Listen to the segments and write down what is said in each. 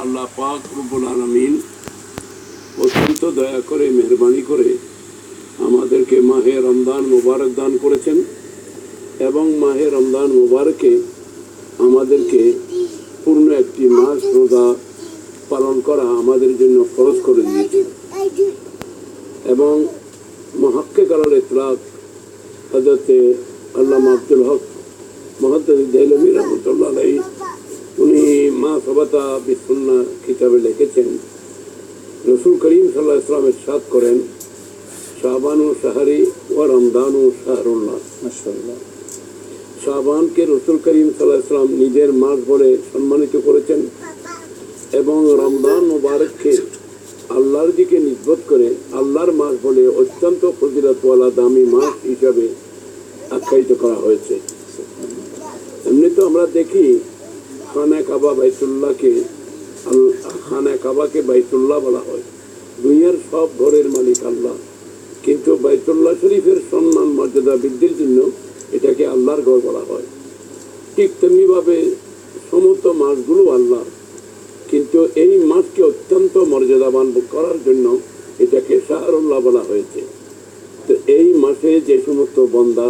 আল্লাহ পাক রব্বুল আলামিন অত্যন্ত দয়া করে মেহরবানি করে আমাদেরকে মাহে রমজান মুবারক দান করেছেন এবং মাহে রমজান মুবারকে আমাদেরকে পূর্ণ একটি মাস রোজা পালন করা আমাদের জন্য ফরজ করে দিয়েছেন। এবং মুহাক্কিক আল ইতলাক হযরত আল্লামা আব্দুল হক মুহাদ্দিস দেহলভী রাহমাতুল্লাহ আলাইহি উনি মা সাবাতা বিসুন্নাহ কিতাবে লিখেছেন, রসুল করিম সাল্লাল্লাহু আলাইহি ওয়াসাল্লাম ইরশাদ করেন, শাবানু শাহরি ওয়া রমজানু শাহরুল্লাহ। মাশাআল্লাহ। শাবানকে রসুল করিম সাল্লাল্লাহু আলাইহি ওয়াসাল্লাম নিজের মাস বলে সম্মানিত করেছেন এবং রমজান মুবারককে আল্লাহর দিকে নিসবত করে আল্লাহর মাস বলে অত্যন্ত ফজিলতওয়ালা দামি মাস হিসাবে আখ্যায়িত করা হয়েছে। এমনি তো আমরা দেখি খানা কাবা বাইতুল্লাহকে খানা কাবাকে বাইতুল্লাহ বলা হয়, দুনিয়ার সব ঘরের মালিক আল্লাহ, কিন্তু বাইতুল্লাহ শরীফের সম্মান মর্যাদা বৃদ্ধির জন্য এটাকে আল্লাহর ঘর বলা হয়। ঠিক তেমনিভাবে সমস্ত মাসগুলো আল্লাহ, কিন্তু এই মাসকে অত্যন্ত মর্যাদাবান করার জন্য এটাকে শাহরুল্লাহ বলা হয়েছে। তো এই মাসে যে সমস্ত বান্দা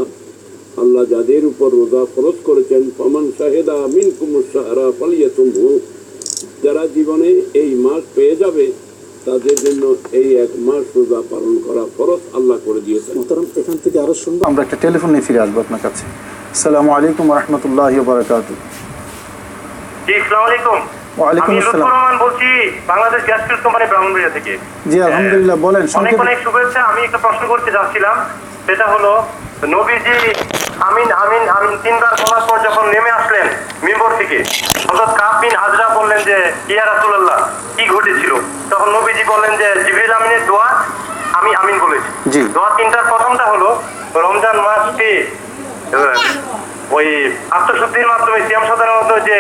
আল্লাহ যাদের উপর রোজা ফরজ করেছেন, ফামান শাহিদা মিনকুমুশ শাহরা ফালিয়াসুমহু, যারা জীবনে এই মাস পেয়ে যাবে তাদের জন্য এই এক মাস রোজা পালন করা ফরজ আল্লাহ করে দিয়েছেন। মোহতারাম, এখান থেকে আরো শুনবো। আমরা একটা টেলিফোন নিয়ে ফিরে আসবো আপনার কাছে। আসসালামু আলাইকুম ওয়া রাহমাতুল্লাহি ওয়া বারাকাতুহু। জি, আসসালামু আলাইকুম। ওয়ালাইকুম আমি আসসালাম। লুৎফর রহমান বলছি, Bangladesh gas field company Brahmanbaria থেকে। জি আলহামদুলিল্লাহ, বলেন। অনেক অনেক শুভেচ্ছা। আমি একটা প্রশ্ন করতে যাচ্ছিলাম, সেটা হলো নবীজি আমিন আমিন আমিন তিনবার বলার পর যখন নেমে আসলেন মিম্বর থেকে, হযরত কাব বিন হাজরা বললেন যে ইয়া রাসূলুল্লাহ কি ঘটেছিল? তখন নবীজি বললেন যে জিবরিল আমিনের দোয়া আমি আমিন বলেছি। দোয়া তিনটার প্রথমটা হলো রমজান মাস পেয়ে ওই আত্মশুদ্ধির মাধ্যমে সিয়াম সাধনের মাধ্যমে যে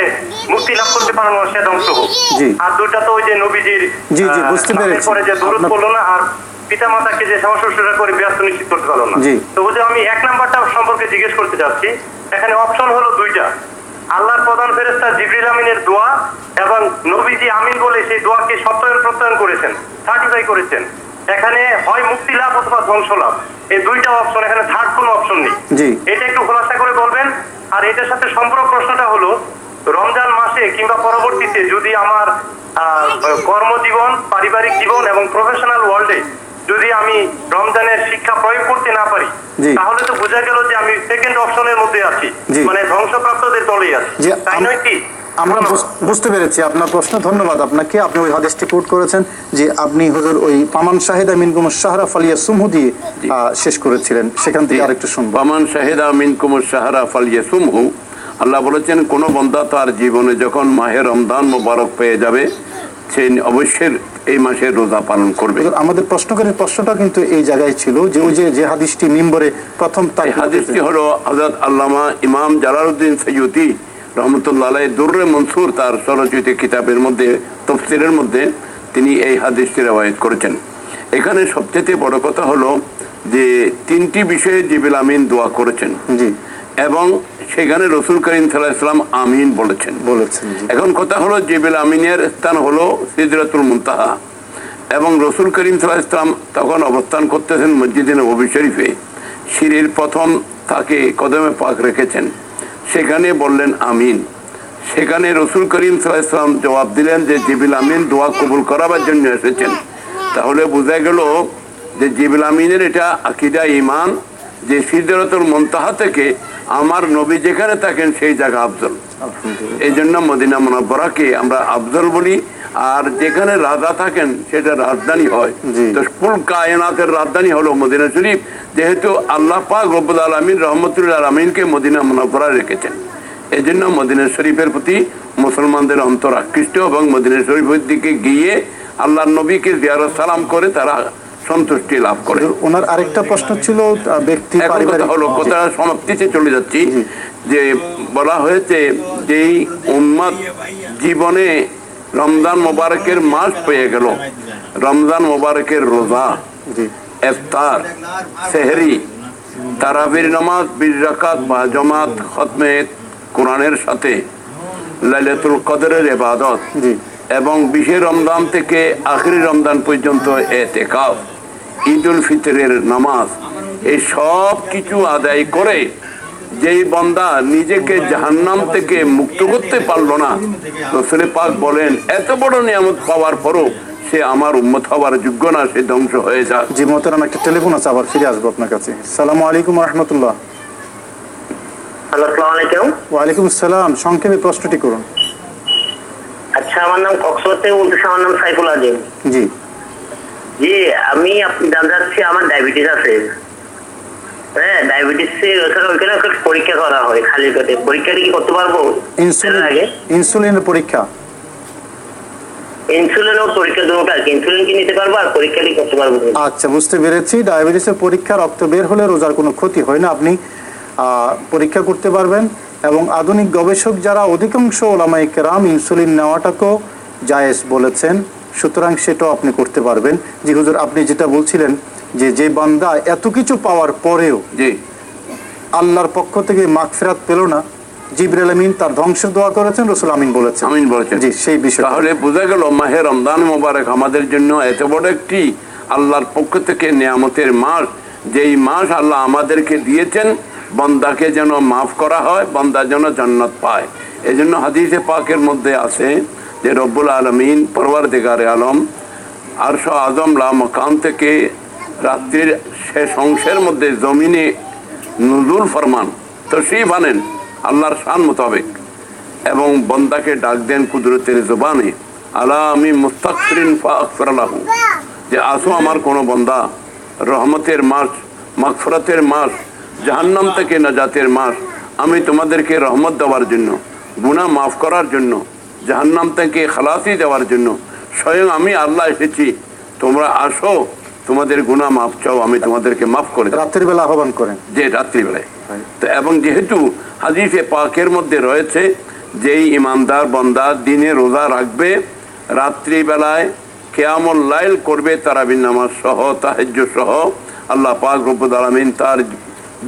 মুক্তি লাভ করতে পারেন সে ধ্বংস হোক। আর দুইটা তো ওই যে নবীজির পরে যে দরুদ পড়লো না, আর পিতা মাতাকে যে সেবা শুশ্রূষা করে ব্যস্ত নিশ্চিত করতে পারলো না। তো বুঝে আমি এক নাম্বারটা সম্পর্কে জিজ্ঞেস করতে যাচ্ছি। এখানে অপশন হলো দুইটা, আল্লাহর প্রধান ফেরেশতা জিবরিল আমিনের দোয়া এবং নবীজি আমিন বলে সেই দোয়াকে সত্যায়ন প্রত্যয়ন করেছেন, সার্টিফাই করেছেন। এখানে হয় মুক্তি লাভ অথবা ধ্বংস লাভ, এই দুইটা অপশন, এখানে থার্ড কোনো অপশন নেই। এটা একটু খোলাসা করে বলবেন। আর এটার সাথে সম্পর্ক প্রশ্নটা হলো, রমজান মাসে কিংবা পরবর্তীতে যদি আমার কর্মজীবন, পারিবারিক জীবন এবং প্রফেশনাল ওয়ার্ল্ডে যদি আমি রমজানের শিক্ষা প্রয়োগ করতে না পারি, তাহলে তো বোঝা গেল যে আমি সেকেন্ড অপশনের মধ্যে আছি, মানে ধ্বংসপ্রাপ্তদের দলেই আছি, তাই নয় কি? আমরা বুঝতে পেরেছি আপনার প্রশ্ন। ধন্যবাদ আপনাকে। আপনি ওই হাদিসটি কোট করেছেন যে আপনি হুজুর ওই পামান শাহিদা মিনকুমুশ শাহরা ফালিয়াসুমহু দিয়ে শেষ করেছিলেন, সেখান থেকে আরেকটু শুনবো। পামান শাহিদা মিনকুমুশ শাহরা ফালিয়াসুমহু, আল্লাহ বলেছেন কোন বান্দা তার জীবনে যখন মাহে রমজান মোবারক পেয়ে যাবে সে অবশ্যই এই মাসের রোজা পালন করবে। আমাদের প্রশ্নকারীর প্রশ্নটা কিন্তু এই জায়গায় ছিল যে ওই যে হাদিসটি মিম্বরে প্রথম, তাই হাদিসটি হলো হযরত আল্লামা ইমাম জালালউদ্দিন সাইয়্যিদি রহমতুল্লাহ আলাইহি দুররে মনসুর তার স্বরচিত কিতাবের মধ্যে, তাফসীরের মধ্যে তিনি এই হাদিসটি রওয়ায়াত করেছেন। এখানে সবচেয়ে বড় কথা হলো যে তিনটি বিষয়ে জিবরিল আমিন দোয়া করেছেন এবং সেখানে রসুল করিম সাল্লাল্লাহু আলাইহি ওয়াসাল্লাম আমিন বলেছেন। এখন কথা হলো জিবরিল আমিনের স্থান হলো সিদরাতুল মুনতাহা এবং রসুল করিম সাল্লাল্লাহু আলাইহি ওয়াসাল্লাম তখন অবস্থান করতেছেন মসজিদে নববী শরীফে, সিঁড়ির প্রথম তাকে কদমে পাক রেখেছেন, সেখানে বললেন আমিন। সেখানে রসুল করিম সাল্লাল্লাহু আলাইহি ওয়াসাল্লাম জবাব দিলেন যে জিবরিল আমিন দোয়া কবুল করাবার জন্য এসেছেন। তাহলে বোঝা গেল যে জিবরিল আমিনের এটা আকীদা ঈমান যে সিদরাতুল মুনতাহা থেকে আমার নবী যেখানে থাকেন সেই জায়গা আফজল। এই জন্য মদিনা মুনাওয়ারাকে আমরা আফজল বলি, আর যেখানে রাজা থাকেন সেটা রাজধানী হয়। তো কুল কায়নাতের রাজধানী হলো মদিনা শরীফ, যেহেতু আল্লাহ পাক রব্বুল আলামিন রহমতুল আলামিনকে মদিনা মুনাওয়ারা রেখেছেন। এই জন্য মদিনা শরীফের প্রতি মুসলমানদের অন্তর আকৃষ্ট এবং মদিনা শরীফের দিকে গিয়ে আল্লাহর নবীকে জিয়ারত সালাম করে তারা সন্তুষ্টি লাভ করে। ওনার আরেকটা প্রশ্ন ছিল ব্যক্তি হলো কথা সমাপ্তিতে চলে যাচ্ছি, যে বলা হয়েছে যেই উম্মত জীবনে রমজান মোবারকের মাস পেয়ে গেল, রমজান মোবারকের রোজা, ইফতার, সেহরি, তারাবির নামাজ 20 রাকাত বা জামাত, খতমে কোরআনের সাথে লাইলাতুল কদরের ইবাদত, এবং 20 রমজান থেকে আখেরি রমজান পর্যন্ত এতেকাফ, ঈদ উল ফিতরের নামাজ, এই সব কিছু আদায় করে যেই বান্দা নিজেকে জাহান্নাম থেকে মুক্ত করতে পারলো না, রাসূল পাক বলেন এত বড় নিয়ামত পাওয়ার পরও সে আমার উম্মত হওয়ার যোগ্য না, সে ধ্বংস হয়ে যায়। জি মোহতারাম, একটা টেলিফোন আছে, আবার ফিরে আসবো আপনার কাছে। আসসালামু আলাইকুম রহমতুল্লাহ। হ্যালো, আসসালামু আলাইকুম। ওয়ালাইকুম আসসালাম, সংক্ষেপে প্রশ্নটি করুন। আচ্ছা, আমার নাম কক্সবাজার থেকে বলতেছি, আমার নাম সাইফুল আজিম। জি জি, আমি আপনি জানতে চাচ্ছি, আমার ডায়াবেটিস আছে। হ্যাঁ, ডায়াবেটিস ওইখানে একটা পরীক্ষা করা হয় খালি পেটে, পরীক্ষাটা কি করতে পারবো? ইনসুলিনের পরীক্ষা, ইনসুলিনও পরীক্ষা দুটো আর কি, ইনসুলিন কি নিতে পারবো আর পরীক্ষাটি করতে পারবো? আচ্ছা বুঝতে পেরেছি। ডায়াবেটিসের পরীক্ষা, রক্ত বের হলে রোজার কোনো ক্ষতি হয় না, আপনি পরীক্ষা করতে পারবেন। এবং আধুনিক গবেষক যারা অধিকাংশ ওলামায়ে কেরাম ইনসুলিন নেওয়াটাকেও জায়েজ বলেছেন, সুতরাং সেটাও আপনি করতে পারবেন। জি হুজুর, আপনি যেটা বলছিলেন যে বান্দা এত কিছু পাওয়ার পরেও জি আল্লাহর পক্ষ থেকে মাগফিরাত পেল না, জিবরাইল আমিন তার ধ্বংসের দোয়া করেছেন, রাসূল আমিন বলেছেন। আমিন বলেছেন। জি, সেই বিষয়। তাহলে বোঝা গেল মাহে রমজান মোবারক আমাদের জন্য এত বড় একটি আল্লাহর পক্ষ থেকে নিয়ামতের মাস, যেই মাস আল্লাহ আমাদেরকে দিয়েছেন বান্দাকে যেন মাফ করা হয়, বান্দা যেন জান্নাত পায়। এই জন্য হাদিসে পাকের মধ্যে আছে যে রব্বুল আলামিন পরওয়ারদিগারে আলম আরশ আযম লা মাকাম থেকে রাত্রির শেষ অংশের মধ্যে জমিনে নুজুল ফরমান, তশরিফ আনেন আল্লাহর শান মোতাবেক, এবং বন্দাকে ডাক দেন কুদরতের জবানে, আলা আমি মুস্তাগফিরিন ফাগফির লাহু, যে আসো আমার কোনো বন্দা, রহমতের মাস, মাগফিরাতের মাস, জাহান্নাম থেকে নাজাতের মাস, আমি তোমাদেরকে রহমত দেওয়ার জন্য, গুনাহ মাফ করার জন্য, জাহান্নাম থেকে খালাসি দেওয়ার জন্য স্বয়ং আমি আল্লাহ এসেছি, তোমরা আসো, তোমাদের গুনাহ মাফ চাও, আমি তোমাদেরকে মাফ করে দেব। রাতের বেলা আহ্বান করেন, যে রাত্রিবেলায়। তো এবং যেহেতু হাদিসে পাকের মধ্যে রয়েছে যেই ইমানদার বান্দা দিনে রোজা রাখবে, রাত্রিবেলায় কিয়ামুল লাইল করবে, তারাবির নামাজ সহ, তাহাজ্জুদ সহ, আল্লাহ পাক রব্বুল আলামিন তার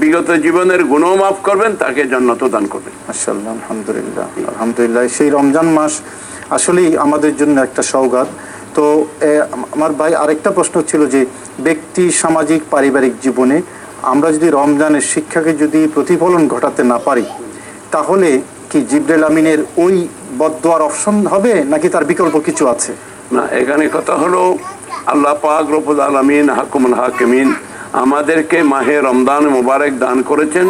বিগত জীবনের গুনাহ মাফ করবেন, তাকে জান্নাত দান করবেন। মাশাআল্লাহ, আলহামদুলিল্লাহ, আলহামদুলিল্লাহ। সেই রমজান মাস আসলেই আমাদের জন্য একটা সওগাত। তো আমার ভাই আরেকটা প্রশ্ন ছিল যে ব্যক্তি, সামাজিক, পারিবারিক জীবনে আমরা যদি রমজানের শিক্ষাকে যদি প্রতিফলন ঘটাতে না পারি, তাহলে কি জিবরাইল আমিনের ওই বদদোয়ার অপশন হবে নাকি তার বিকল্প কিছু আছে? না, এখানে কথা হলো আল্লাহ পাক রব্বুল আলামিন হাকুমুল হাকিমিন আমাদেরকে মাহে রমজান মোবারক দান করেছেন,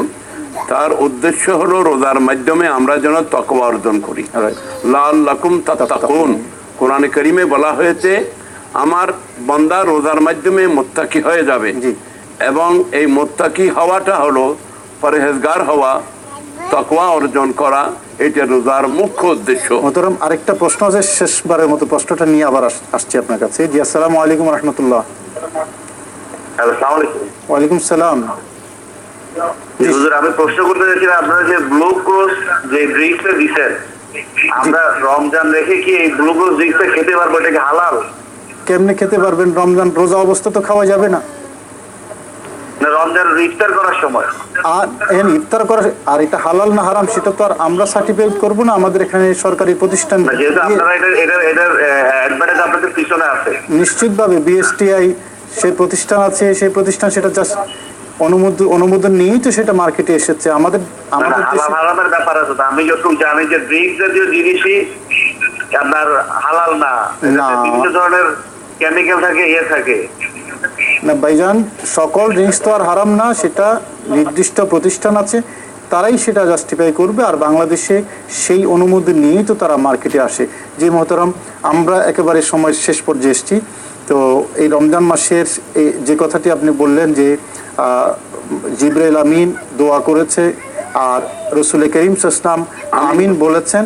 তার উদ্দেশ্য হলো রোজার মাধ্যমে আমরা যেন তাকওয়া অর্জন করি, লাআল্লাকুম তাত্তাকুন। কোরআনে কারিমে বলা হয়েছে আমার বান্দা রোজার মাধ্যমে মুত্তাকি হয়ে যাবে, এবং এই মুত্তাকি হওয়াটা হলো পরহেজগার হওয়া, তাকওয়া অর্জন করা, এটা রোজার মুখ্য উদ্দেশ্য। মোহতারাম, আরেকটা প্রশ্ন আছে, শেষবারের মতো প্রশ্নটা নিয়ে আবার আসছি আপনার কাছে। জি, আসসালামু আলাইকুম রহমতুল্লাহ। আসসালামু আলাইকুম। ওয়ালাইকুম সালাম। হুজুর, আমি প্রশ্ন করতে চাইছিলাম, আপনারা যে গ্লুকোজ যে ড্রিঙ্কসটা দিচ্ছেন, আমরা রমজান রেখে কি এই গ্লুকোজ ড্রিঙ্কসটা খেতে পারবো? এটা কি হালাল? কেমনে খেতে পারবেন? রমজান রোজা অবস্থা তো খাওয়া যাবে না। না, রমজান ইফতার করার সময়। আর ইফতার করা, আর এটা হালাল না হারাম সেটা তো আর আমরা সার্টিফাইড করবো না, আমাদের এখানে সরকারি প্রতিষ্ঠান যেহেতু আপনারা এটার অ্যাডভার্টাইজ আপনাদের পিছনে আছে, নিশ্চিতভাবে বিএসটিআই সেই প্রতিষ্ঠান আছে, সেই প্রতিষ্ঠান সেটা জাস্ট অনুমোদন নিয়েই তো সেটা মার্কেটে এসেছে। আমাদের হারামের ব্যাপার আছে। আমি যতটুকু জানি যে ড্রিঙ্কস জাতীয় জিনিসই আপনার হালাল না, বিভিন্ন ধরনের কেমিক্যাল থাকে, থাকে না ভাইজান, সকল ড্রিঙ্কস তো আর হারাম না, সেটা নির্দিষ্ট প্রতিষ্ঠান আছে, তারাই সেটা জাস্টিফাই করবে। আর বাংলাদেশে সেই অনুমোদন নিয়েই তো তারা মার্কেটে আসে। যে মোহতারাম, আমরা একেবারে সময়ের শেষ পর্যায়ে এসেছি। তো এই রমজান মাসের যে কথাটি আপনি বললেন যে জিবরাইল আমিন দোয়া করেছে আর রাসূল করিম সাল্লাল্লাহু আলাইহি ওয়াসাল্লাম আমিন বলেছেন,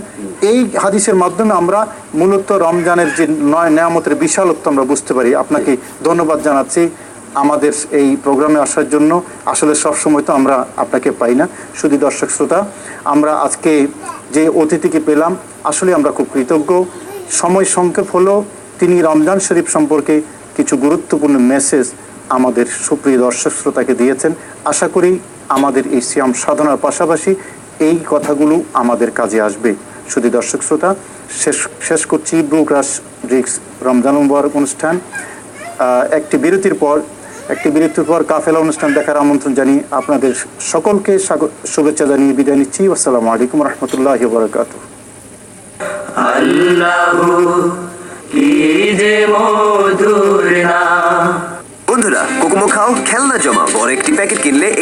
এই হাদিসের মাধ্যমে আমরা মূলত রমজানের যে নিয়ামতের বিশালত্ব আমরা বুঝতে পারি। আপনাকে ধন্যবাদ জানাচ্ছি আমাদের এই প্রোগ্রামে আসার জন্য। আসলে সব সময় তো আমরা আপনাকে পাই না। শুধু দর্শক শ্রোতা, আমরা আজকে যে অতিথিকে পেলাম আসলে আমরা খুব কৃতজ্ঞ। সময় সংক্ষেপ হলো, তিনি রমজান শরীফ সম্পর্কে কিছু গুরুত্বপূর্ণ মেসেজ আমাদের সুপ্রিয় দর্শক শ্রোতাকে দিয়েছেন। আশা করি আমাদের এই সিয়াম সাধনার পাশাপাশি এই কথাগুলো আমাদের কাজে আসবে। শুধু দর্শক শ্রোতা, শেষ করছি ব্রু ক্রাশ ড্রিঙ্কস রমজান মুবারক অনুষ্ঠান। একটি বিরতির পর কাফেলা অনুষ্ঠান দেখার আমন্ত্রণ জানিয়ে আপনাদের সকলকে শুভেচ্ছা জানিয়ে বিদায় নিচ্ছি। আসসালামু আলাইকুম রহমতুল্লাহি ওয়া বারাকাতুহু। আল্লাহু কি যে মধুর নাম। বন্ধুরা, কোকোমো খাও, খেলনা জমা, বড় একটি প্যাকেট কিনলে